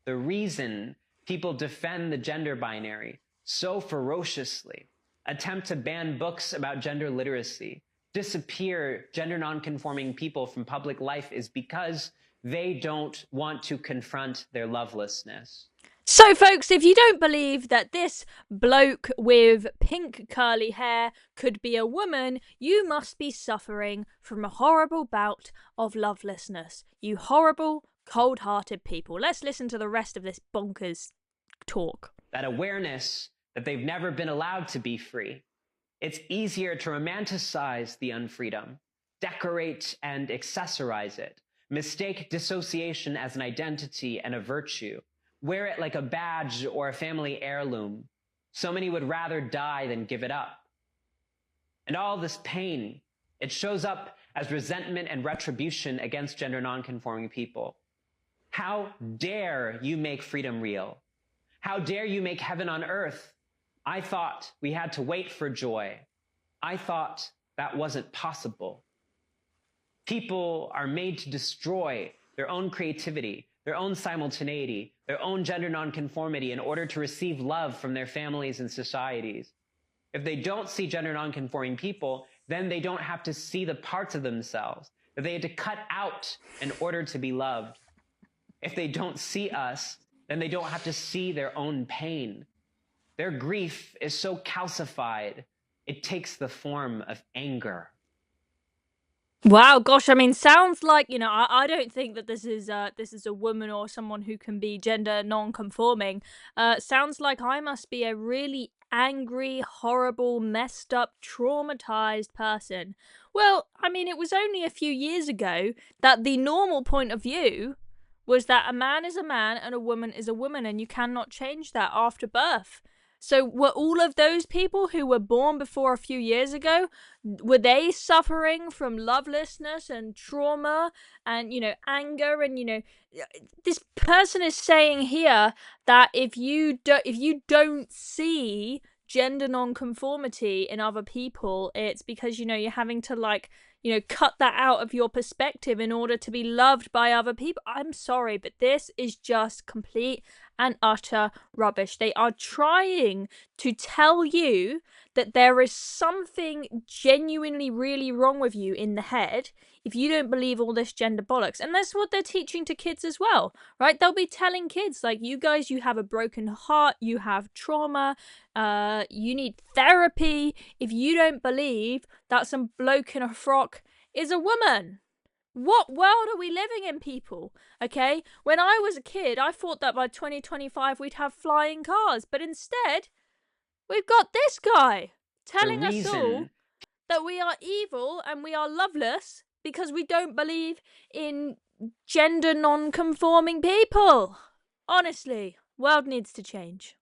the reason people defend the gender binary so ferociously, attempt to ban books about gender literacy, disappear gender nonconforming people from public life is because they don't want to confront their lovelessness. So, folks, if you don't believe that this bloke with pink curly hair could be a woman, you must be suffering from a horrible bout of lovelessness. You horrible, cold-hearted people. Let's listen to the rest of this bonkers talk. That awareness that they've never been allowed to be free. It's easier to romanticize the unfreedom, decorate and accessorize it, mistake dissociation as an identity and a virtue, wear it like a badge or a family heirloom. So many would rather die than give it up. And all this pain, it shows up as resentment and retribution against gender nonconforming people. How dare you make freedom real? How dare you make heaven on earth? I thought we had to wait for joy. I thought that wasn't possible. People are made to destroy their own creativity, their own simultaneity, their own gender nonconformity in order to receive love from their families and societies. If they don't see gender nonconforming people, then they don't have to see the parts of themselves that they had to cut out in order to be loved. If they don't see us, then they don't have to see their own pain. Their grief is so calcified, it takes the form of anger. Wow, gosh, I mean, sounds like, I don't think that this is a woman or someone who can be gender non-conforming. Sounds like I must be a really angry, horrible, messed up, traumatized person. Well, I mean, it was only a few years ago that the normal point of view was that a man is a man and a woman is a woman, and you cannot change that after birth. So were all of those people who were born before a few years ago, were they suffering from lovelessness and trauma and, anger? And, this person is saying here that if you don't see gender nonconformity in other people, it's because, you're having to cut that out of your perspective in order to be loved by other people. I'm sorry, but this is just complete and utter rubbish. They are trying to tell you that there is something genuinely really wrong with you in the head if you don't believe all this gender bollocks. And that's what they're teaching to kids as well, right? They'll be telling kids, like, you guys, you have a broken heart, you have trauma, you need therapy if you don't believe that some bloke in a frock is a woman. What world are we living in, people? Okay, when I was a kid, I thought that by 2025 we'd have flying cars, but instead, we've got this guy telling us all that we are evil and we are loveless because we don't believe in gender non-conforming people. Honestly, world needs to change.